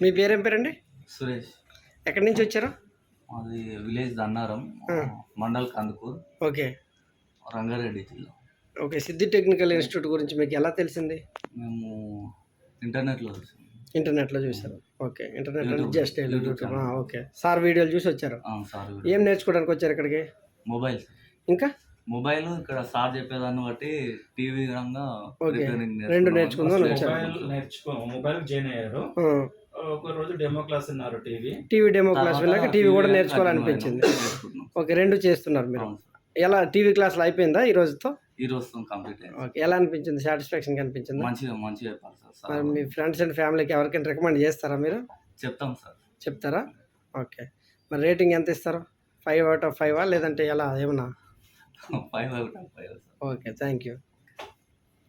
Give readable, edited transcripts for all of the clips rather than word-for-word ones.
మీ పేరేం పేరండి? సురేష్. ఎక్కడి నుంచి వచ్చారు? అది విలేజ్ దన్నారం, మండల్ కందుకూర్, ఓకే రంగారెడ్డి జిల్లా. ఓకే. సిద్ధి టెక్నికల్ ఇన్స్టిట్యూట్ గురించి మీకు ఎలా తెలిసింది? మేము ఇంటర్నెట్లో చూసాం. ఇంటర్నెట్లో చూసారు. ఓకే. ఇంటర్నెట్ అంటే జస్ట్ యూట్యూబ్. ఓకే. సార్ వీడియోలు చూసి వచ్చారు. సార్ ఏం నేర్చుకోవడానికి వచ్చారు ఇక్కడికి? మొబైల్. ఇంకా మొబైల్ ఇక్కడ సార్ చెప్పేదాన్ని బట్టి టీవీ రంగా రెండు నేర్చుకుందాం వచ్చారు. మొబైల్ జాయిన్ అయ్యారు. ఒక రోజు డెమో క్లాస్ ఉన్నారు. టీవీ డెమో క్లాస్ విన్నాక టీవీ కూడా నేర్చుకోవాలనిపించింది. ఓకే. రెండు చేస్తున్నారు మీరు. ఎలా టీవీ క్లాసులు అయిపోయిందా ఈ రోజుతో? ఈ రోజుతో కంప్లీట్ అయింది. ఓకే. ఎలా అనిపించింది? సాటిస్ఫాక్షన్ అనిపించింది? మంచిగా చెప్పాలి సార్. మరి మీ ఫ్రెండ్స్ అండ్ ఫ్యామిలీకి ఎవరికైనా రికమెండ్ చేస్తారా మీరు? చెప్తాం సార్. చెప్తారా? ఓకే. మరి రేటింగ్ ఎంత ఇస్తారు? 5 out of 5 లేదంటే ఎలా ఏమన్నా? 5 out of 5 sir. Okay. Thank you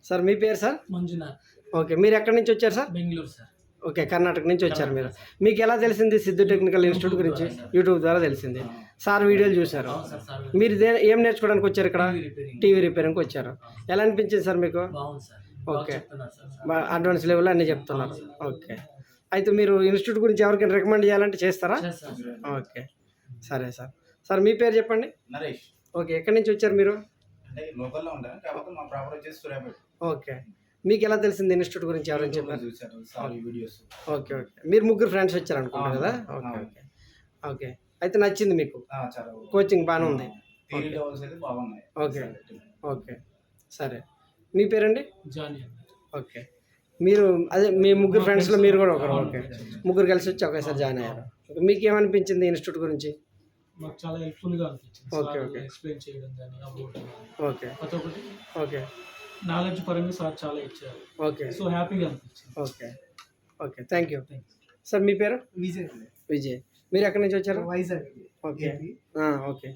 sir. మీ పేరు సార్? మంజునాథ్. ఓకే. మీరు ఎక్కడి నుంచి వచ్చారు sir? Bengaluru sir. Okay. Karnataka నుంచి వచ్చారు మీరు. మీకు ఎలా తెలిసింది సిద్ధు టెక్నికల్ ఇన్స్టిట్యూట్ గురించి? యూట్యూబ్ ద్వారా తెలిసింది. సార్ వీడియోలు చూశారు. మీరు ఏం నేర్చుకోవడానికి వచ్చారు ఇక్కడ? టీవీ రిపేరింగ్కి వచ్చారు. ఎలా అనిపించింది సార్ మీకు? ఓకే. అడ్వాన్స్ లెవెల్ అన్నీ చెప్తున్నారు. ఓకే. అయితే మీరు ఇన్స్టిట్యూట్ గురించి ఎవరికైనా రికమెండ్ చేయాలంటే చేస్తారా? ఓకే. సరే సార్. సార్ మీ పేరు చెప్పండి. నరేష్. ఓకే. ఎక్కడి నుంచి వచ్చారు మీరు? అంటే లోకల్లో ఉంటాను కాబట్టి మా ప్రాపర్ వచ్చేసి సూర్యాపేట. ఓకే. మీకు ఎలా తెలిసింది ఇన్స్టిట్యూట్ గురించి? ఎవరైనా చెప్పారు? చూశారు సార్ వీడియోస్. ఓకే. ఓకే. మీరు ముగ్గురు ఫ్రెండ్స్ వచ్చారు అనుకుంటారు కదా? ఓకే. ఓకే. ఓకే. అయితే నచ్చింది మీకు? చాలా కోచింగ్ బాగానే ఉంది. థియరీ లెవెల్స్ అయితే బాగున్నాయి. ఓకే. ఓకే. సరే. మీ పేరండి? జానీ. ఓకే. మీరు అదే మీ ముగ్గురు ఫ్రెండ్స్లో మీరు కూడా ఒకరు? ఓకే. ముగ్గురు కలిసి వచ్చి ఒకేసారి జాయిన్ అయ్యారు. మీకు ఏమనిపించింది ఇన్స్టిట్యూట్ గురించి? మాకు చాలా హెల్ప్ఫుల్గా అనిపించింది. ఓకే. ఓకే. ఎక్స్ప్లెయిన్ చేయడం కానీ అబౌట్ ఓకే. ప్రతి ఒక్కటి ఓకే. నాలెడ్జ్ పరంగా సార్ చాలా ఇచ్చారు. ఓకే. సో హ్యాపీగా అనిపించింది. Okay. Okay. Thank you sir. మీ పేరు? విజయ్. విజయ్. మీరు ఎక్కడి నుంచి వచ్చారు? వైజాగ్. ఓకే. ఓకే.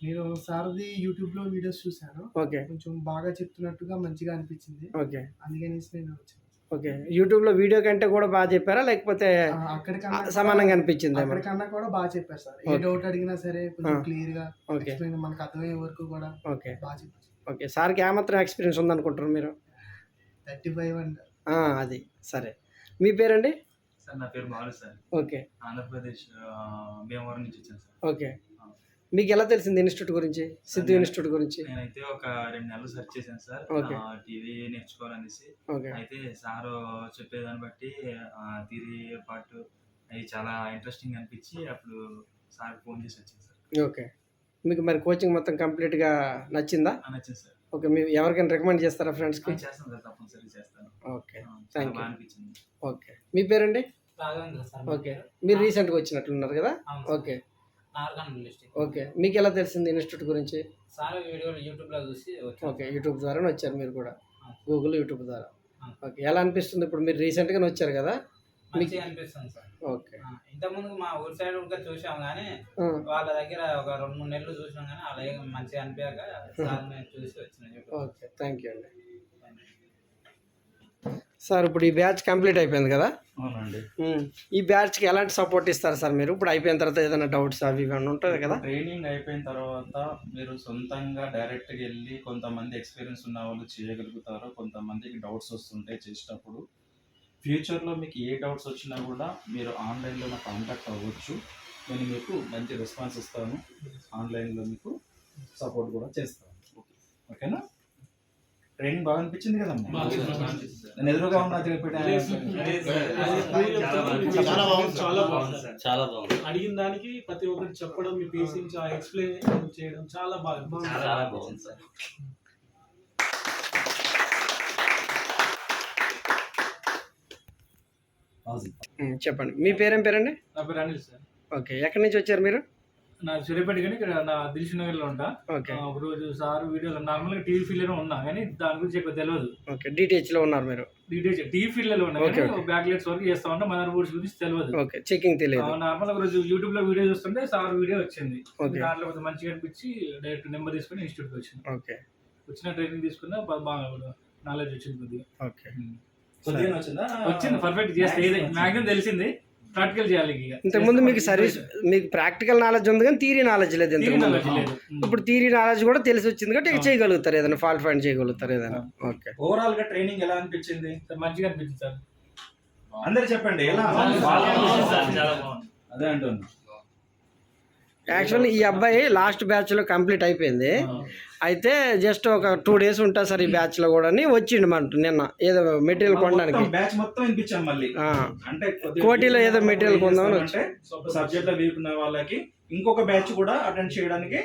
నేను సార్ది యూట్యూబ్లో వీడియోస్ చూశాను. ఓకే. కొంచెం బాగా చెప్తున్నట్టుగా మంచిగా అనిపించింది. ఓకే. అందుకనేసి నేను వచ్చాను. ఓకే. యూట్యూబ్లో వీడియో కంటే కూడా బాగా చెప్పారా లేకపోతే అక్కడికన్నా సమానంగా అనిపించింది? అక్కడికన్నా కూడా బాగా చెప్పారు సార్. ఏ డౌట్ అడిగినా సరే కొంచెం క్లియర్గా ఓకే. మనకు అర్థమయ్యే వరకు కూడా ఓకే. బాగా చెప్పారు. ఓకే. సార్కి ఏమాత్రం ఎక్స్పీరియన్స్ ఉందనుకుంటారు మీరు? 35 అండి. అది సరే. మీ పేరండి? సార్ నా పేరు బాలు సార్. ఓకే. ఆంధ్రప్రదేశ్ భీమవరం నుంచి వచ్చాను సార్. ఓకే. మీకు ఎలా తెలిసింది ఇన్స్టిట్యూట్ గురించి, సిద్ధు ఇన్స్టిట్యూట్ గురించి? నేనైతే ఒక 2 నెలలు సెర్చ్ చేశాను సార్. టీవీ నేర్చుకోవాలనేసి. అయితే సారు చెప్పేదాన్ని బట్టి థియరీ పార్ట్ అవి చాలా ఇంట్రెస్టింగ్ అనిపించి అప్పుడు సార్ ఫోన్ చేసి వచ్చాను సార్. ఓకే. మీకు మరి కోచింగ్ మొత్తం కంప్లీట్గా నచ్చిందా? నచ్చింది సార్. ఓకే. మీరు ఎవరికైనా రికమెండ్ చేస్తారా ఫ్రెండ్స్కి? చేస్తాను సార్, తప్పనిసరి చేస్తాను. ఓకే. Thank you. అనిపించింది. ఓకే. మీ పేరండి? రాఘవేంద్ర సార్. ఓకే. మీరు రీసెంట్గా వచ్చినట్లున్నారు కదా? ఓకే. ఓకే. మీకు ఎలా తెలిసింది ఇన్స్టిట్యూట్ గురించి? సార్ వీడియోలు యూట్యూబ్లో చూసి. ఓకే. యూట్యూబ్ ద్వారా వచ్చారు మీరు కూడా? గూగుల్, యూట్యూబ్ ద్వారా. ఓకే. ఎలా అనిపిస్తుంది ఇప్పుడు? మీరు రీసెంట్గానే వచ్చారు కదా? మీకు అనిపిస్తుంది సార్. ఓకే. ఇంతకుముందు మా ఊరి సైడ్ కూడా చూసాం కానీ వాళ్ళ దగ్గర ఒక 2-3 నెలలు చూసినాం కానీ అలా ఏం మంచిగా అనిపించాక సార్ నేను చూసి వచ్చిన. ఓకే. థ్యాంక్ యూ అండి. సార్ ఇప్పుడు ఈ బ్యాచ్ కంప్లీట్ అయిపోయింది కదా? అవునండి. ఈ బ్యాచ్కి ఎలాంటి సపోర్ట్ ఇస్తారు సార్ మీరు? ఇప్పుడు అయిపోయిన తర్వాత ఏదైనా డౌట్స్ అవి ఇవన్నీ ఉంటుంది కదా? ట్రైనింగ్ అయిపోయిన తర్వాత మీరు సొంతంగా డైరెక్ట్గా వెళ్ళి కొంతమంది ఎక్స్పీరియన్స్ ఉన్న వాళ్ళు చేయగలుగుతారు. కొంతమందికి డౌట్స్ వస్తుంటాయి చేసేటప్పుడు. ఫ్యూచర్లో మీకు ఏ డౌట్స్ వచ్చినా కూడా మీరు ఆన్లైన్లో నాకు కాంటాక్ట్ అవ్వచ్చు. నేను మీకు మంచి రెస్పాన్స్ ఇస్తాను. ఆన్లైన్లో మీకు సపోర్ట్ కూడా చేస్తాను. ఓకేనా? ట్రైనింగ్ బాగా అనిపించింది కదమ్మా? నేను ఎదురుగా ఉన్నా చాలా బాగుంది. అడిగిన దానికి ప్రతి ఒక్కరికి చెప్పడం, మీ పేషెంట్స్ ఎక్స్ప్లెయిన్ చేయడం చాలా బాగుంది సార్. చెప్పండి. మీ పేరేం పేరండి? నా పేరు అనిల్ సార్. ఓకే. ఎక్కడి నుంచి వచ్చారు మీరు? నా సూర్యాపేట కానీ ఇక్కడ నా దిల్షుక్ నగర్లో ఉంటా. ఓకే. ఒక రోజు సార్ వీడియోలో నార్మల్గా టీవీ ఫీల్డ్లో ఉన్నా కానీ దాని గురించి ఎక్కువ తెలియదు. ఓకే. డిటిహెచ్లో ఉన్నారు మీరు? టీవీ ఫీల్డ్లో ఉన్నా కానీ బ్యాక్ లైట్స్ వరకు చేస్తా ఉంటా. మదర్ బోర్డ్స్ గురించి తెలియదు. ఓకే. చెకింగ్ తెలియదు. నార్మల్ ఒక రోజు యూట్యూబ్లో వీడియో చూస్తుంటే సార్ వీడియో వచ్చింది. దాంట్లో కొంచెం మంచిగా అనిపించి డైరెక్ట్ నెంబర్ తీసుకుని ఇన్స్టిట్యూట్కి వచ్చింది. ఓకే. వచ్చిన ట్రైనింగ్ తీసుకున్నా బాగా నాలెడ్జ్ వచ్చింది కొద్దిగా. ఓకే. వచ్చింది పర్ఫెక్ట్ చేస్తే మ్యాక్సిమం తెలిసింది. ప్రాక్టికల్ చేయాలి. ఇంతకుముందు మీకు సర్వీస్ మీకు ప్రాక్టికల్ నాలెడ్జ్ ఉంది కానీ థియరీ నాలెడ్జ్ లేదు. ఇప్పుడు థియరీ నాలెడ్జ్ కూడా తెలిసి వచ్చింది కాబట్టి చేయగలుగుతారు, ఏదైనా ఫాల్ట్ ఫైండ్ చేయగలుగుతారు ఏదైనా. ఓకే. ఓవరాల్ గా ట్రైనింగ్ ఎలా అనిపించింది? మంచిగా అనిపించింది సార్. అందరు చెప్పండి ఎలా అదే అంటున్నా. యాక్చువల్లీ ఈ అబ్బాయి లాస్ట్ బ్యాచ్లో కంప్లీట్ అయిపోయింది. అయితే జస్ట్ ఒక 2 days ఉంటా సార్ ఈ బ్యాచ్లో కూడా అని వచ్చిండు మన నిన్న ఏదో మెటీరియల్ కొనడానికి. బ్యాచ్ మొత్తం వినిపించాం మళ్ళీ. ఆ, అంటే కోటిలో ఏదో మెటీరియల్ కొందామని అంటే సబ్జెక్ట్ లో వీక్ ఉన్న వాళ్ళకి ఇంకొక బ్యాచ్ కూడా అటెండ్ చేయడానికి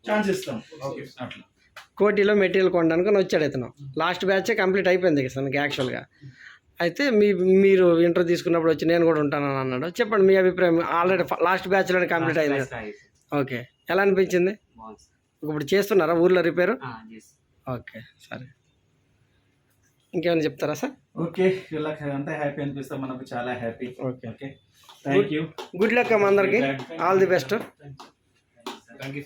ఛాన్స్ ఇస్తాం. అట్లా కోటిలో మెటీరియల్ కొనడానికి అని వచ్చాడు ఇతను. లాస్ట్ బ్యాచే కంప్లీట్ అయిపోయింది ఇతనికి యాక్చువల్గా. అయితే మీరు ఇంటర్వ్యూ తీసుకున్నప్పుడు వచ్చి నేను కూడా ఉంటానని అన్నాడు. చెప్పండి మీ అభిప్రాయం. ఆల్రెడీ లాస్ట్ బ్యాచ్లోనే కంప్లీట్ అయింది. ఓకే, ఎలా అనిపించింది? ఇప్పుడు చేస్తున్నారా ఊర్లో రిపేరు? ఓకే, సరే. ఇంకేమైనా చెప్తారా సార్? ఓకే, వీళ్ళకి అంతా హ్యాపీ అనిపిస్తాం, మనకు చాలా happy. Okay, okay, thank you. Good luck అమ్మ అందరికి. All the best. Thank you.